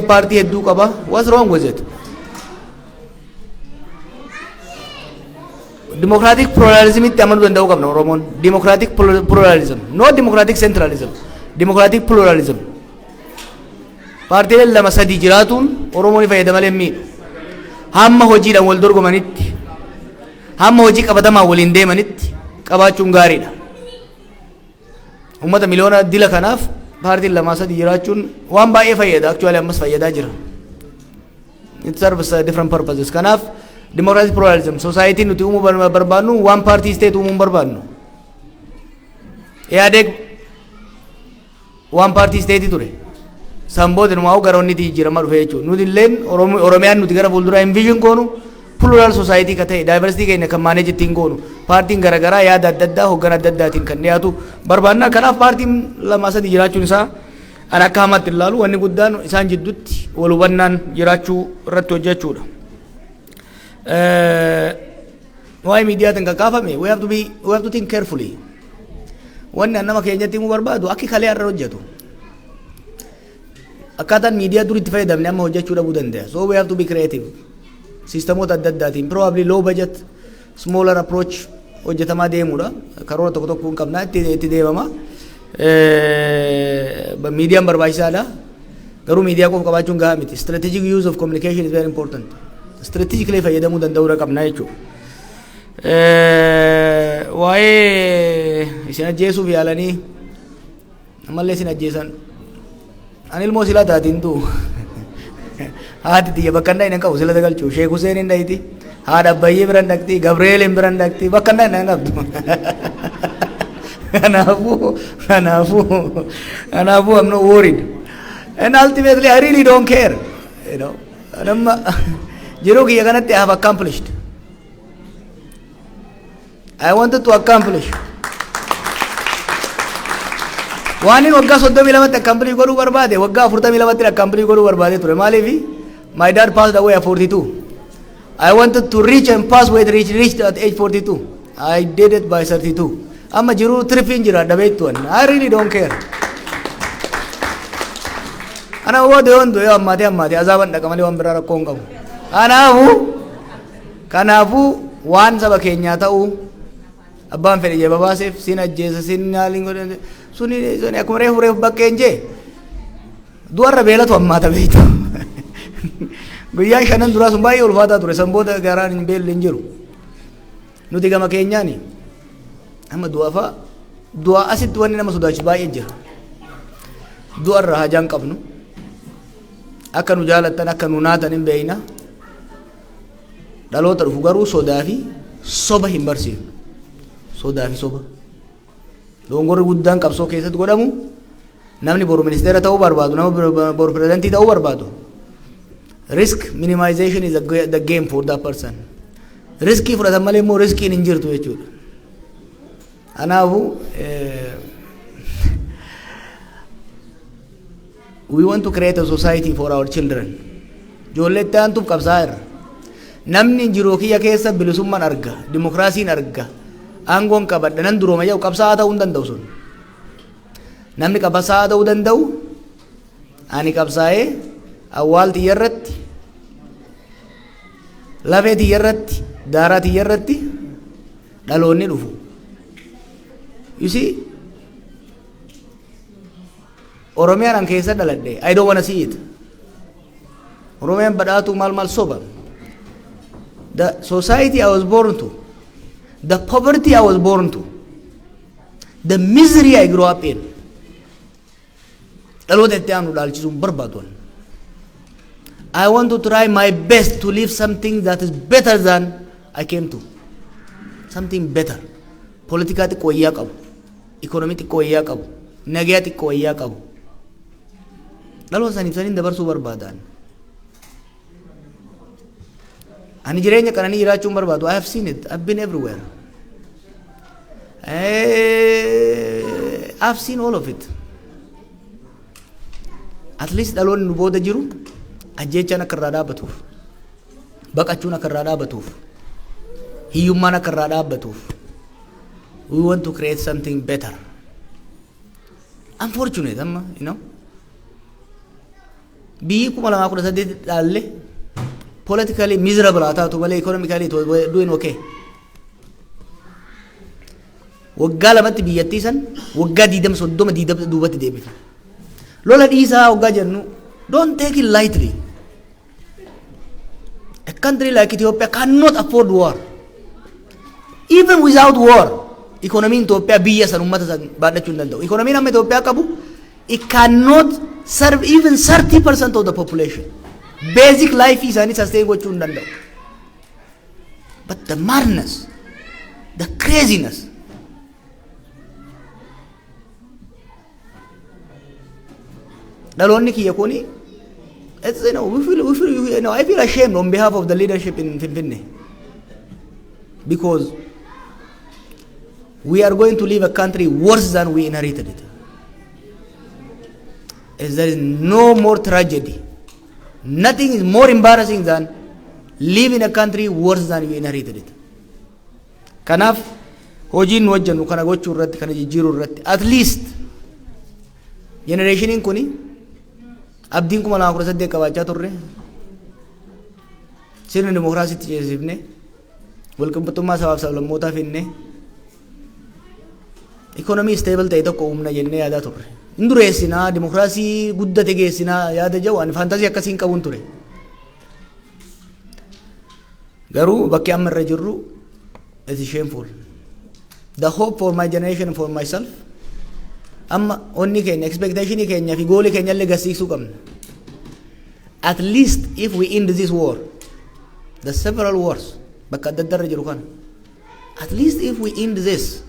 party hedduu qaba. What's wrong with it? Democratic pluralism itti amanuu danda'uu qabna Oromoon. Democratic pluralism, not democratic centralism. Democratic pluralism. Paartiileen lama sadii jiraatuun Oromoon ni fayyada malee miidhu. Hamma hojiidhaan wal dorgomanitti, hamma hojii qabatamaa waliin deemanitti qabaachuun gaariidha. Uummata miliyoona dila kanaaf paartiin lama sadii jiraachuun waan baay'ee fayyada. Actually ammas fayyadaa jira. It serves different purposes. Kanaaf democratic pluralism society nuti uumuu barbaannu one party state uumuu barbaannu. Yaadeg one party state ture. Samboot numaa gara onni jijjiirama dhufe jechuudha. Nuti illeen Oromiyaan nuti gara fuuldura envision goonu plural society ka ta'e diversity keenya kan manage ittiin goonu paartiin garaagaraa yaada adda addaa hoggana adda addaatiin kan dhiyaatu barbaanna. Kanaaf paartiin lama sadii jiraachuun isaa an akka hamaatti ilaalu wanni guddaan isaan jidduutti wal hubannaan jiraachuu irratti hojjechuudha. Waa'ee miidiyaatiin kan kaafame we have to think carefully. Wanni nama keenyatti himuu barbaadu akki kalee irra hojjetu. Akkaataan miidiyaa duritti fayyadamne amma hojjechuu dhabuu danda'a. So we have to be creative. Sistemoota adda addaatiin probably low budget, smaller approach hojjetamaa deemuudha. Karoora tokko tokko hin qabna itti deemama. Miidiyaan barbaachisaadha. Garuu miidiyaa qofa qabaachuun gahaa miti. Strategic use of communication is very important. Strategically fayyadamuu danda'uu qabna jechuudha. Waa'ee isin ajjeesuuf yaalanii ammallee isin ajjeesan. Ani ilmoo silaa taatiin tuu haati tiyya bakka hin dhaqne qabu sila galchuu Sheek Huseen hin dhaqti haadha Abbayyee bira hin dhaqti Gabriel hin bira hin dhaqti bakka hin dhaqne qabdu. Kanaafuu I'm not worried and ultimately I really don't care, you know. Namma jiruu kiyya kanatti I have accomplished. I wanted to accomplish. Waan waggaa 32 accomplish godhuu barbaade waggaa 42 accomplish godhuu barbaade ture. Maaliif my dad passed away at 42. I wanted to reach and pass where it reached at age 42. I did it by 32. Amma jiru tripping jira dabeettuan. I really don't care. Ana wode ondo yo ammate azaban dhaqa malee waan biraa rakkoon qabu. Kanaafu waan saba keenyaa ta'uu abbaan fedhe jee babaaseef sin ajjeesa sin naaliin godhante suni akkuma reefu bakkeen jee du'arra beelatu ammaata beeytu. Guyyaa shanan duraa sun baay'ee ulfaataa ture san booda garaan hin beelli hin jiru. Nuti gama keenyaani amma du'a asitti wanni nama sodaachisu baay'ee jira. Du'arra hajaan qabnu akka nu jaalattan akka nu naatan hin beeyna. Dhaloota dhufu garuu sodaa fi soba hin barsiifnu. Sodaa fi soba. Dongorri guddaan qabsoo keessatti godhamu namni boru ministeera ta'uu barbaadu nama boru pirezidantii ta'uu barbaadu. Risk minimization is the game for that person. Riskii fudhatan malee immoo riskiin hin jirtu jechuudha. Kanaafu we want to create a society for our children. Ijoolleetti aantuuf qabsaa irra. Namni jiruu kiyya keessa bilisummaan arga, dimokiraasiin arga, aangoon qabadha nan durooma jedhu qabsaa ta'uu hin danda'u sun. Namni qabsaa ta'uu danda'u ani qabsaa'ee awwaal xiyya irratti, lafee xiyya irratti, daaraa xiyya irratti dhaloonni dhufu. You see, Oromiyaan an keessa dhaladhe, I don't want to see it. Oromiyaan badhaatu maal soba. The society I was born to, the poverty I was born to, the misery I grew up in. Dhaloota itti aanu dhaalchisuun barbaadu. I want to try my best to live something that is better than I came to. Something better. Politika xiqqoo wayyaa qabu, economy xiqqoo wayyaa qabu, nagaa xiqqoo wayyaa qabu. Dhaloota saniif dabarsuu barbaadan. Ani jireenya kananii jiraachuun barbaadu. I have seen it. I've been everywhere. I've seen all of it. At least dhaloonni nu booda jiru ajjeechaan akka irraa dhaabbatuuf, baqachuun akka irraa dhaabbatuuf, hiyyummaan akka irraa dhaabbatuuf. We want to create something better. Unfortunate, you know. biyyi 2018 dhaalle politically miserable haa taatu malee economically it was doing okay. waggaa lamatti biyyattii san waggaa 30 duubatti deebite. lola dhiisaa waggaa jennu don't take it lightly. A country like Ethiopia cannot afford war. Even without war, economy in Ethiopia biyya san ummata san baadhachuu hin danda'u. Economy amma Ethiopia qabu, it cannot serve even 30% of the population. Basic life isaanii sustain gochuu hin danda'u. But the madness, the craziness, dhaloonni kiyya kuni, it's, I feel ashamed on behalf of the leadership in Finfinne, because we are going to leave a country worse than we inherited it. As there is no more tragedy, nothing is more embarrassing than living a country worse than you inherited it. Kanaaf hojiin nu hojjennu kana gochuu irratti kana jijjiiruu irratti at least generationiin kuni abdiin 2018 qabaachaa turre sirna dimokiraasiitti ceesifne walqixxummaa sabaaf sablammootaa finne economy stable ta'e tokko uumna jennee yaadaa turre. Indureessinaa dimokiraasii guddate geessinaa yaada jawu ani fantasii akkasiin qabuun ture. Garuu bakki amma irra jirru it is shameful. The hope for my generation and for myself, amma onni keenya expectation keenya fi goolii keenya illee gasiisuu qabna. At least if we end this war, the several wars bakka adda adda irra jiru kana, at least if we end this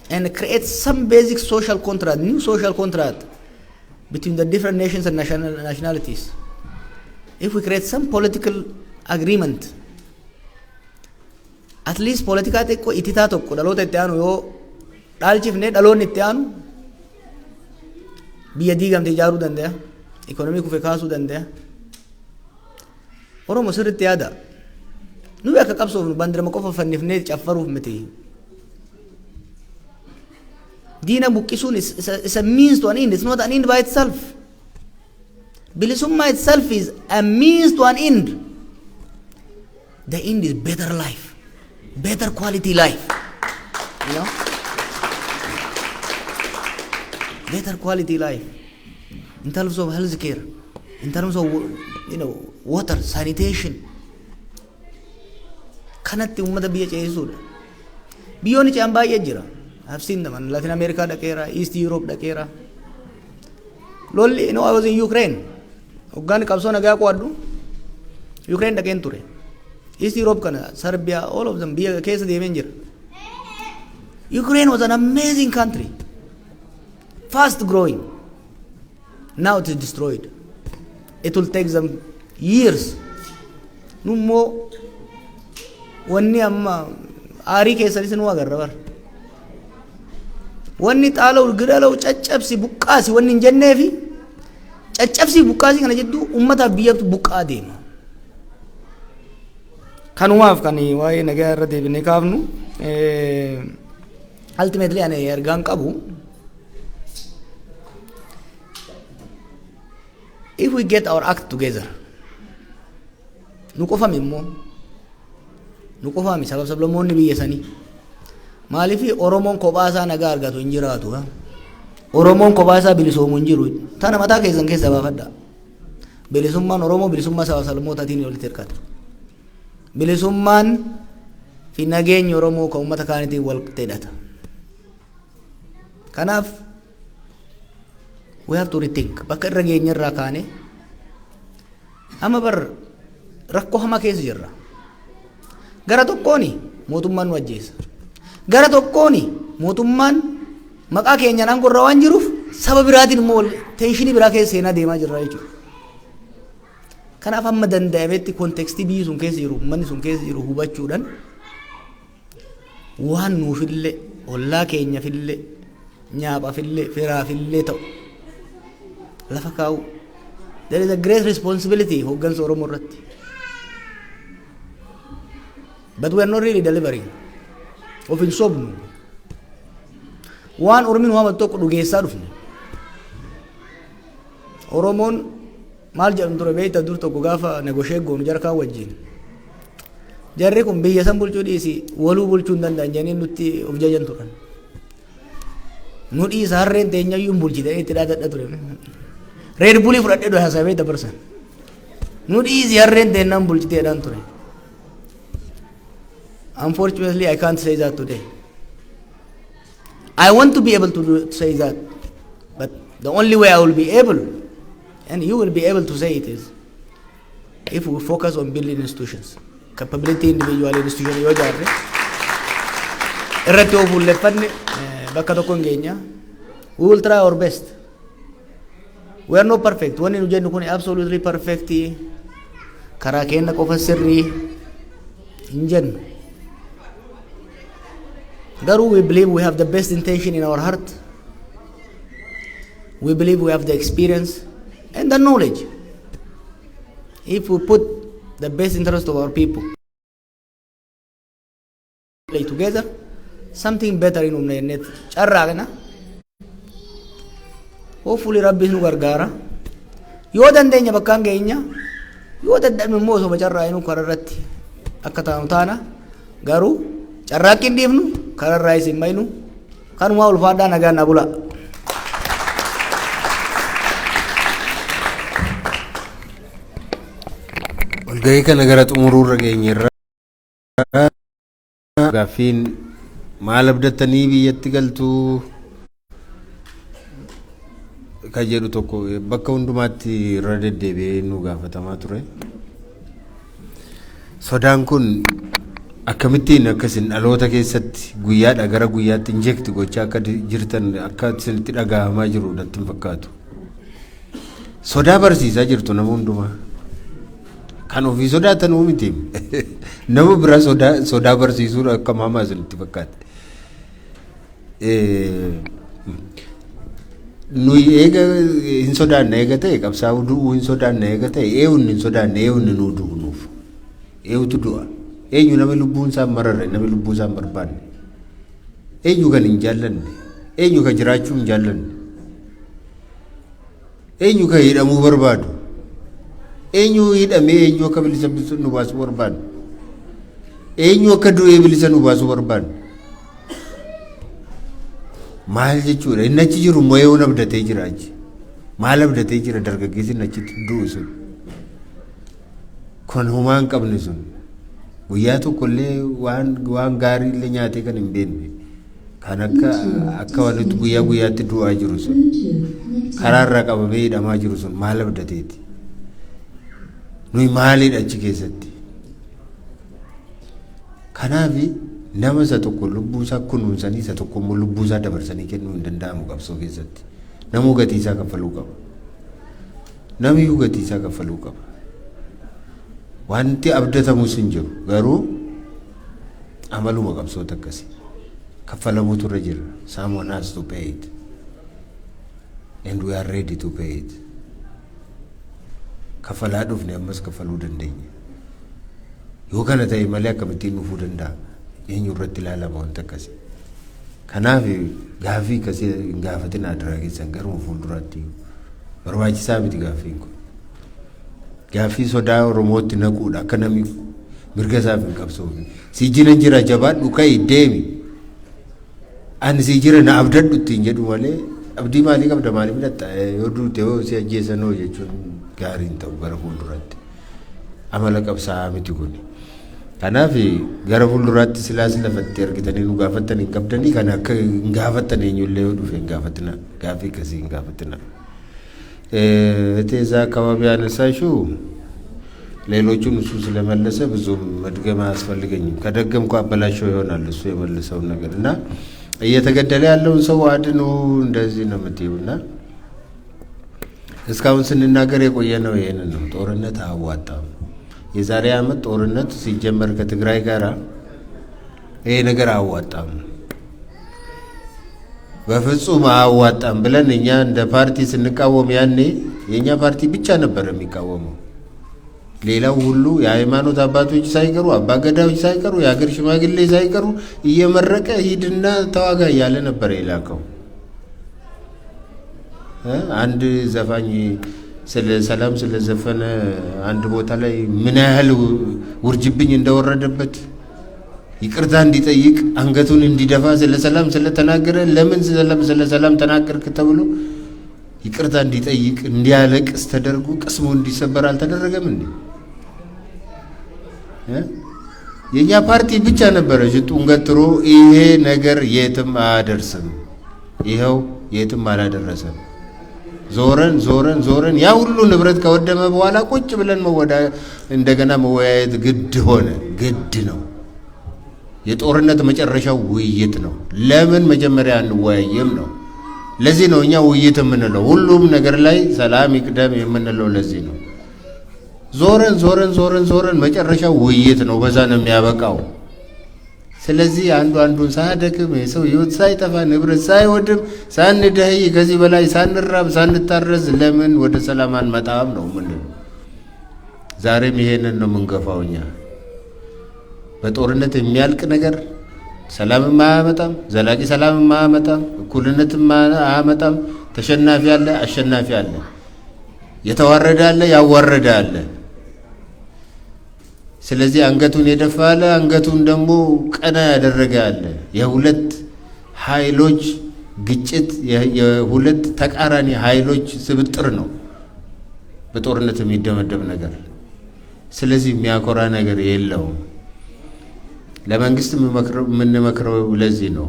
and create some basic social contract, new social contract between the different nations and nationalities, if we create some political agreement, at least politika tokko ititaa tokko dhaloota itti aanu yoo dhaalchifne dhaloonni itti aanu biyya diigamte ijaaruu danda'a, economy kufe kaasuu danda'a. Oromoo sirriitti yaada. Nuyi akka qabsoofnu bandirama qofa fannifnee caffaruuf miti. Diina buqqisuun is a means to an end. It's not an end by itself. Bilisummaa itself is a means to an end. The end is better life, better quality life. You know? Better quality life. In terms of health care, in terms of, water, sanitation. Kanatti ummata biyya ceesisuudha. Biyyoonni ce'an baay'ee jira. I've seen them in Latin America dhaqeera, East Europe dhaqeera. Lolli, I was in Ukraine. Hoggaan qabsoo nagaa qo'adhu Ukraine dhaqeen ture. East Europe kana, Serbia, all of them biyya keessa deemeen jira. Ukraine was an amazing country, fast growing. Now it is destroyed. It will take them years. Nummo wanni amma aarii keessanis nu agarra bar. Wanni xaala'u gidala'u caccabsi buqqaasi wanni hin jenneefi caccabsi buqqaasi kana jedhu ummataaf biyyatu buqqaa deema. Kanumaaf kan waa'ee nagaa irra deebinee kaafnu ultimately ani ergaan qabu, if we get our act together, nu qofami sabab sablammoonni biyya sanii maaliifi Oromoon kophaa isaa nagaa argatu hin jiraatu. Oromoon kophaa isaa bilisoomu hin jiru. Tana mataa keessan keessa baafadha. Bilisummaan Oromoo bilisummaa sabab sablammootaatiin walitti hirkata. Bilisummaan fi nageenyi Oromoo kan uummata kaanitiin wal hidhata. Kanaaf we have to rethink. Bakka irra geenya irraa kaane amma bar rakkoo hamaa keessa jirra. Gara tokkooni mootummaan nu ajjeesa. Gara tokkooni mootummaan maqaa keenyaan aangorra waan jiruuf saba biraatiin immoo teenshinii biraa keessa seenaa deemaa jirra jechuudha. Kanaaf amma danda'ametti kontekstii biyyi sun keessa jiru, uummanni sun keessa jiru hubachuudhaan waan nuufillee ollaa keenyafillee nyaaphaafillee firaafillee ta'u lafa kaa'u. There is a great responsibility hooggansa Oromoo irratti. But we are not really delivering. Of hin sobnu. Waan Oromiin waan tokko dhugeessaa dhufne. ኦሮሞን ማል ጀም ቱረ ቤታ ዱር ቶኮ ጋፋ ነጎሼ ጎኑ ጀርካ ወጂን jarri kun biyya san bulchuu dhiisi waluu bulchuu hin danda'an nutti of jajan turan nu dhiisa harreen teenyayyuu hin bulchite itti dhaadadha ture reed bulii fudhadhee dho haasawee dabarsan nu dhiisi harreen teennaan bulchiteedhaan ture. Unfortunately I can't say that today. I want to be able to say that, but the only way I will be able and you will be able to say it is if we focus on building institutions. Capability individual institution yoo jaarre irratti of ulleeffanne bakka tokko hin geenya. We will try our best. We are not perfect. Wanni nu jennu kun absolutely perfect karaa keenya qofa sirrii hin jennu. Garuu we believe we have the best intention in our heart. We believe we have the experience and the knowledge. If we put the best interest of our people play together, something better in umnet charragana. Hopefully Rabbi nu gargaara. Yoo dandeenya bakkaan geenya, yoo dadhabne immoo osoo carraa inu kararratti akka taanu taana. Garuu carraaqqiin dhiifnu kararraa isin maynu kanumaa ulfaadhaa nagaan na bula. Walgahii kana gara xumuruurra geenyerra gaaffiin maal abdattanii biyyatti galtuu ka jedhu tokko bakka hundumaatti irra deddeebi'ee nu gaafatamaa ture. Sodaan kun akkamittiin akkasin dhaloota keessatti guyyaadha gara guyyaatti injekti gochaa akka jirtan akka isinitti dhagahamaa jiru natti hin fakkaatu. Sodaa barsiisaa jirtu nama hundumaa. Kan ofii sodaatan miti nama bira sodaa barsiisuudha akka maamaa isinitti fakkaate. Nuyi eega hin sodaanne eega ta'e qabsaa'uu du'uu hin sodaanne eega ta'e eewunni hin sodaanne eewunni nuu du'unuuf eewutu du'a. Eenyu nama lubbuun isaa mararre nama lubbuun isaa barbaanne eenyu kan hin jaallanne eenyu kan jiraachuu hin jaallanne eenyu kan hidhamuu barbaadu eenyu hidhamee eenyu akka bilisa nu baasuu barbaadu eenyu akka du'ee bilisa nu baasuu barbaadu maal jechuudha inni achi jiru immoo eewun abdatee jira achi maal abdatee jira dargaggeessi achitti du'u sun kun homaa hin qabne sun guyyaa tokkollee waan gaarii illee nyaatee kan hin beekne kan akka wanti guyyaa guyyaatti du'aa jiru sun karaarraa qabamee hidhamaa jiru sun maal abdateeti nuyi maalidha achi keessatti. Kanaaf nama isa tokko lubbuu isaa kunuunsanii isa tokko immoo lubbuu isaa dabarsanii kennuu hin danda'amu qabsoo keessatti. Namuu gatii isaa kaffaluu qaba. Namiyyuu gatii isaa kaffaluu qaba. Wanti abdatamus hin jiru garuu amaluma qabsoota akkasii kaffalamuutu irra jira. Someone has to pay it and we are ready to pay it. Kaffalaa dhufne ammas kaffaluu dandeenya. Yoo kana ta'e malee akkamittiin dhufuu danda'a eenyu irratti ilaalama wanta akkasii. Kanaaf gaaffii akkasii hin gaafatinaa dura keessan garuu fuulduraatti barbaachisaa miti gaaffiin kun. Gaaffii sodaa Oromootti naquudha akka namni mirga isaaf hin qabsoofi. Si jira jira jabaadhu ka'ii deemi. Ani si jira na abdadhu ittiin jedhu malee abdii maalii qabda maalii midhatta yoo duute yoo si ajjeesanoo jechuun gaariin ta'u gara fuulduraatti. Amala qabsaa'aa miti kuni. Kanaaf gara fuulduraatti silaas lafatti argitanii nu gaafattan hin qabdanii kan akka hin gaafattan eenyullee yoo dhufe hin gaafatina gaaffii akkasii hin gaafatina. እቴዛ አካባቢ ያነሳሽው ሌሎቹን እሱ ስለመለሰ ብዙም መድገም አያስፈልገኝም። ከደገምኩ አበላሽው ይሆናል እሱ የመለሰው ነገርና እየተገደለ ያለውን ሰው አድኑ እንደዚህ ነው የምትይውና እስካሁን ስንናገር የቆየነው ይሄንን ነው። ጦርነት አያዋጣም። የዛሬ ዓመት ጦርነት ሲጀመር ከትግራይ ጋራ ይሄ ነገር አያዋጣም በፍጹም አያዋጣም ብለን እኛ እንደ ፓርቲ ስንቃወም ያኔ የኛ ፓርቲ ብቻ ነበር የሚቃወመው። ሌላው ሁሉ የሃይማኖት አባቶች ሳይቀሩ አባገዳዎች ሳይቀሩ የሀገር ሽማግሌ ሳይቀሩ እየመረቀ ሂድና ተዋጋ እያለ ነበር የላከው አንድ ዘፋኝ ስለ ሰላም ስለ ዘፈነ አንድ ቦታ ላይ ምን ያህል ውርጅብኝ እንደወረደበት ይቅርታ እንዲጠይቅ አንገቱን እንዲደፋ ስለ ሰላም ስለተናገረ ለምን ስለ ሰላም ተናገርክ ተብሎ ይቅርታ እንዲጠይቅ እንዲያለቅስ ተደርጎ ቅስሙ እንዲሰበር አልተደረገም እንዴ? የኛ ፓርቲ ብቻ ነበረ ሽጡን ገትሮ ይሄ ነገር የትም አያደርስም፣ ይኸው የትም አላደረሰም። ዞረን ያ ሁሉ ንብረት ከወደመ በኋላ ቁጭ ብለን እንደገና መወያየት ግድ ሆነ። ግድ ነው። የጦርነት መጨረሻው ውይይት ነው። ለምን መጀመሪያ አንወያየም ነው? ለዚህ ነው እኛ ውይይት የምንለው። ሁሉም ነገር ላይ ሰላም ይቅደም የምንለው ለዚህ ነው። ዞረን መጨረሻው ውይይት ነው። በዛ ነው የሚያበቃው። ስለዚህ አንዱን ሳያደክም የሰው ህይወት ሳይጠፋ ንብረት ሳይወድም ሳንደህይ ከዚህ በላይ ሳንራብ ሳንታረዝ ለምን ወደ ሰላም አንመጣም ነው ምንድነው? ዛሬም ይሄንን ነው የምንገፋው እኛ። በጦርነት የሚያልቅ ነገር ሰላምም አያመጣም፣ ዘላቂ ሰላምም አያመጣም፣ እኩልነትም አያመጣም። ተሸናፊ አለ፣ አሸናፊ አለ፣ የተዋረደ አለ፣ ያዋረደ አለ። ስለዚህ አንገቱን የደፋ አለ፣ አንገቱን ደግሞ ቀና ያደረገ አለ። የሁለት ኃይሎች ግጭት፣ የሁለት ተቃራኒ ኃይሎች ስብጥር ነው በጦርነት የሚደመደብ ነገር። ስለዚህ የሚያኮራ ነገር የለውም። ለመንግስት የምንመክረው ለዚህ ነው።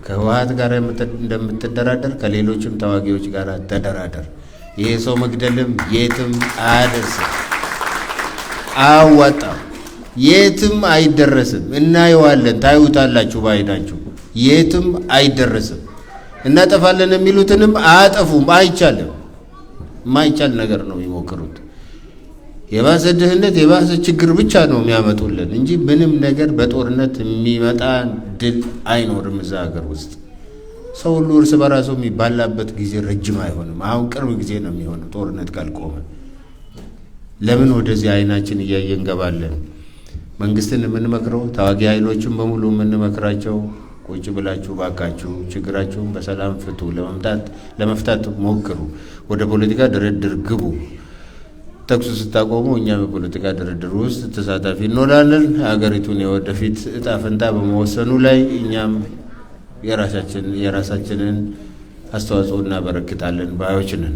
ከህወሓት ጋር እንደምትደራደር ከሌሎችም ተዋጊዎች ጋር ተደራደር። ይሄ ሰው መግደልም የትም አያደርስም፣ አያዋጣም፣ የትም አይደረስም። እናየዋለን፣ ታዩታላችሁ ባይናችሁ። የትም አይደረስም። እናጠፋለን የሚሉትንም አያጠፉም። አይቻልም። የማይቻል ነገር ነው የሚሞክሩት። የባሰ ድህነት የባሰ ችግር ብቻ ነው የሚያመጡልን እንጂ ምንም ነገር በጦርነት የሚመጣ ድል አይኖርም። እዛ ሀገር ውስጥ ሰው ሁሉ እርስ በራሱ የሚባላበት ጊዜ ረጅም አይሆንም። አሁን ቅርብ ጊዜ ነው የሚሆነው ጦርነት ካልቆመ። ለምን ወደዚህ አይናችን እያየ እንገባለን? መንግስትን የምንመክረው ተዋጊ ኃይሎችን በሙሉ የምንመክራቸው ቁጭ ብላችሁ ባካችሁ ችግራችሁን በሰላም ፍቱ፣ ለመፍታት ሞክሩ፣ ወደ ፖለቲካ ድርድር ግቡ። ተኩስ ስታቆሙ እኛም በፖለቲካ ድርድር ውስጥ ተሳታፊ እንሆናለን። ሀገሪቱን የወደፊት እጣ ፈንታ በመወሰኑ ላይ እኛም የራሳችንን አስተዋጽኦ እናበረክታለን ባዮች ነን።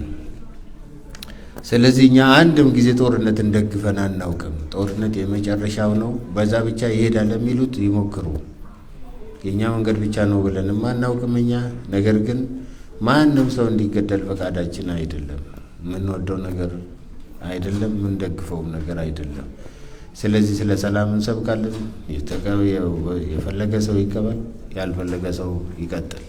ስለዚህ እኛ አንድም ጊዜ ጦርነት እንደግፈን አናውቅም። ጦርነት የመጨረሻው ነው፣ በዛ ብቻ ይሄዳል የሚሉት ይሞክሩ። የእኛ መንገድ ብቻ ነው ብለንም አናውቅም እኛ። ነገር ግን ማንም ሰው እንዲገደል ፈቃዳችን አይደለም፣ የምንወደው ነገር አይደለም፣ የምንደግፈውም ነገር አይደለም። ስለዚህ ስለ ሰላም እንሰብካለን። የፈለገ ሰው ይቀበል፣ ያልፈለገ ሰው ይቀጥል።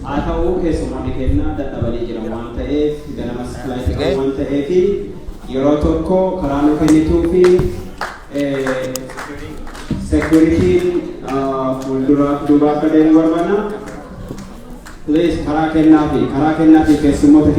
Atau keessumaa kennaa dadhabalee jira waan ta'eef ganamas kilaasii waan ta'eef yeroo tokko karaa nu kennituu fi securitiin fuulduraaf duubaaf akka deemu barbaanna. Please karaa kennaa fi keessummoota